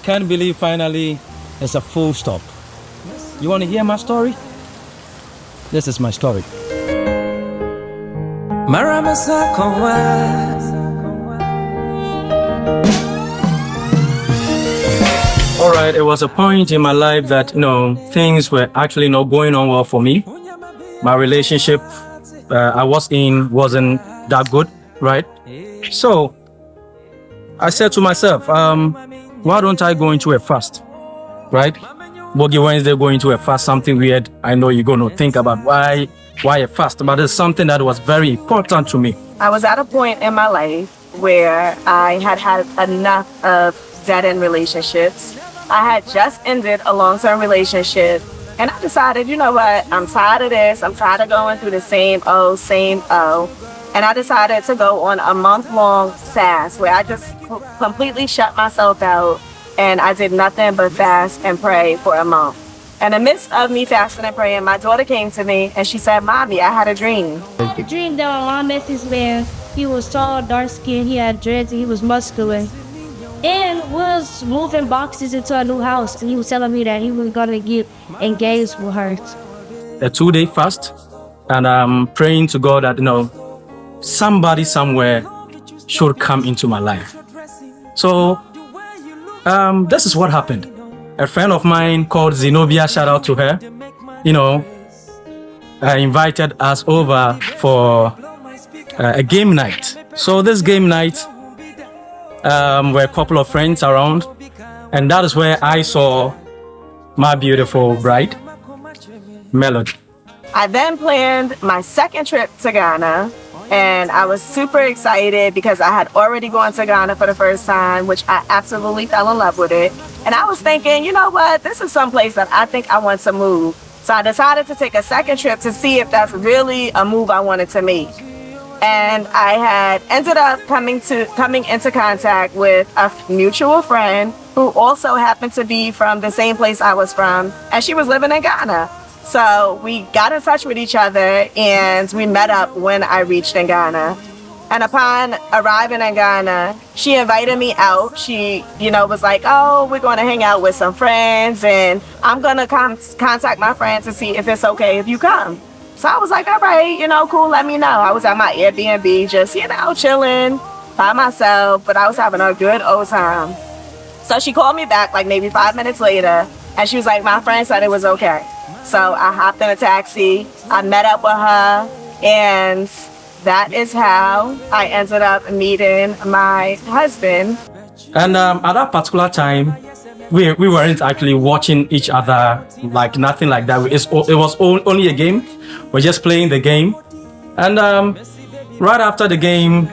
Can't believe finally it's a full stop. You want to hear my story? This is my story. All right, it was a point in my life that, things were actually not going on well for me. My relationship I was in wasn't that good, right? So I said to myself, why don't I go into a fast, right? Boogie Wednesday going to a fast, something weird. I know you're going to think about why a fast, but it's something that was very important to me. I was at a point in my life where I had enough of dead-end relationships. I had just ended a long-term relationship, and I decided, you know what, I'm tired of this. I'm tired of going through the same old. And I decided to go on a month-long fast where I just completely shut myself out, and I did nothing but fast and pray for a month. In the midst of me fasting and praying, my daughter came to me and she said, "Mommy, I had a dream." The dream that my mom met this man. He was tall, dark-skinned, he had dreads, and he was muscular. And was moving boxes into a new house, and he was telling me that he was gonna get engaged with her. A 2-day fast, and I'm praying to God that, somebody somewhere should come into my life. So, this is what happened. A friend of mine called Zenobia, shout out to her, invited us over for a game night. So this game night, were a couple of friends around, and that is where I saw my beautiful bride, Melody. I then planned my second trip to Ghana, and I was super excited because I had already gone to Ghana for the first time, which I absolutely fell in love with it. And I was thinking, you know what, this is someplace that I think I want to move. So I decided to take a second trip to see if that's really a move I wanted to make. And I had ended up coming into contact with a mutual friend who also happened to be from the same place I was from, and she was living in Ghana. So we got in touch with each other and we met up when I reached in Ghana. And upon arriving in Ghana, she invited me out. She, was like, "Oh, we're going to hang out with some friends, and I'm going to contact my friends to see if it's okay if you come." So I was like, "All right, cool, let me know." I was at my Airbnb just, chilling by myself, but I was having a good old time. So she called me back like maybe 5 minutes later, and she was like, "My friend said it was okay." So I hopped in a taxi, I met up with her, and that is how I ended up meeting my husband. And at that particular time, we weren't actually watching each other, like nothing like that. It was only a game. We're just playing the game. And right after the game,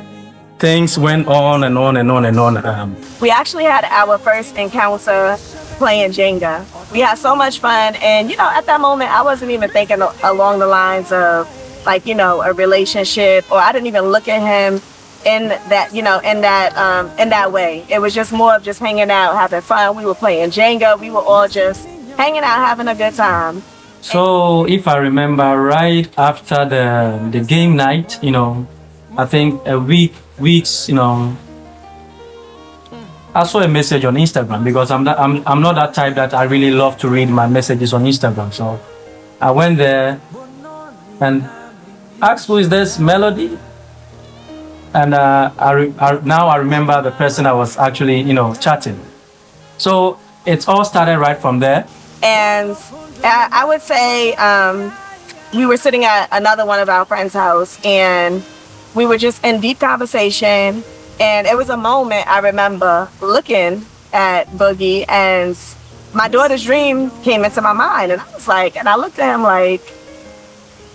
things went on and on and on and on. We actually had our first encounter playing Jenga. We had so much fun, and at that moment I wasn't even thinking along the lines of a relationship, or I didn't even look at him in that way. It was just more of just hanging out, having fun. We were playing Jenga. We were all just hanging out, having a good time. So if I remember right after the game night, I think weeks, I saw a message on Instagram, because I'm not that type that I really love to read my messages on Instagram. So I went there and asked, "Who is this Melody?" And now I remember the person I was actually, chatting. So it all started right from there. And I would say we were sitting at another one of our friends' house, and we were just in deep conversation. And it was a moment I remember looking at Boogie, and my daughter's dream came into my mind. And I was like, and I looked at him like,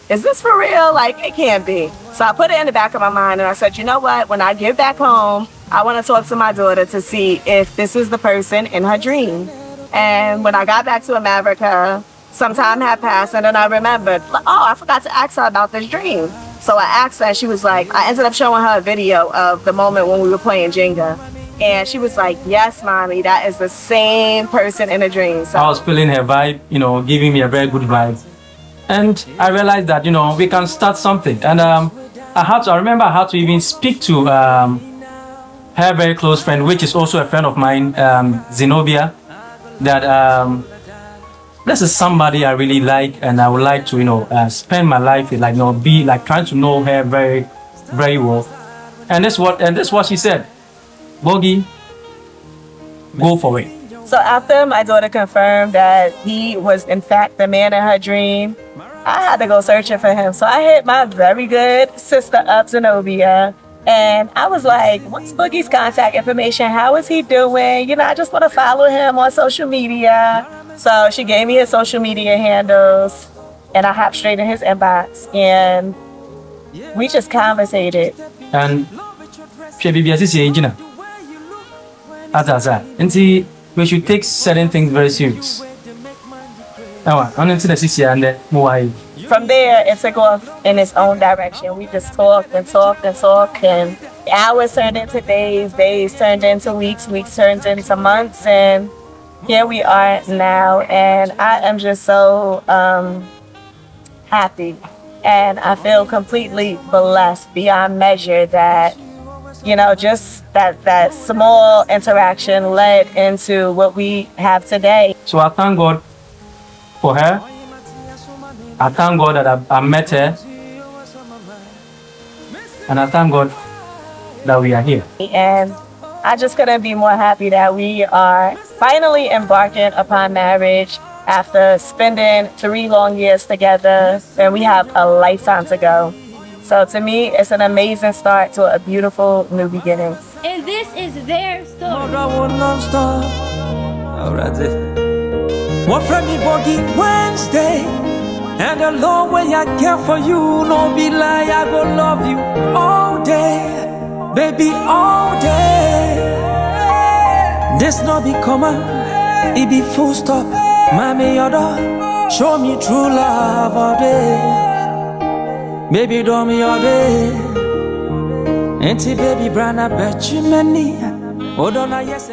"Is this for real? Like, it can't be." So I put it in the back of my mind, and I said, "You know what? When I get back home, I want to talk to my daughter to see if this is the person in her dream." And when I got back to America, some time had passed, and then I remembered, "Oh, I forgot to ask her about this dream." So I asked her, and she was like, I ended up showing her a video of the moment when we were playing Jenga. And she was like, "Yes, Mommy, that is the same person in a dream." So I was feeling her vibe, giving me a very good vibe. And I realized that, we can start something. And I remember I had to even speak to her very close friend, which is also a friend of mine, Zenobia, that this is somebody I really like, and I would like to, spend my life with, like, be like trying to know her very, very well. And this what she said, Bogi, go for it. So after my daughter confirmed that he was in fact the man in her dream, I had to go searching for him. So I hit my very good sister up, Zenobia, and I was like, what's Boogie's contact information? How is he doing? I just want to follow him on social media. So she gave me his social media handles, and I hopped straight in his inbox, and we just conversated. And she be we should take certain things very serious. From there, it took off in its own direction. We just talked and talked and talked, and hours turned into days, days turned into weeks, weeks turned into months, and here we are now. And I am just so happy, and I feel completely blessed beyond measure that just that small interaction led into what we have today. So I thank God for her. I thank God that I met her. And I thank God that we are here. And I just couldn't be more happy that we are finally embarking upon marriage after spending 3 long years together, and we have a lifetime to go. So to me, it's an amazing start to a beautiful new beginning. And this is their story. What from me buggy Wednesday, and the long way I care for you, no be lie, I go love you all day, baby, all day. This no be comma, it be full stop. Mommy, yoda, show me true love all day. Baby, do me all day. Auntie, baby, brana, bet you many. Oh, don't I, yes,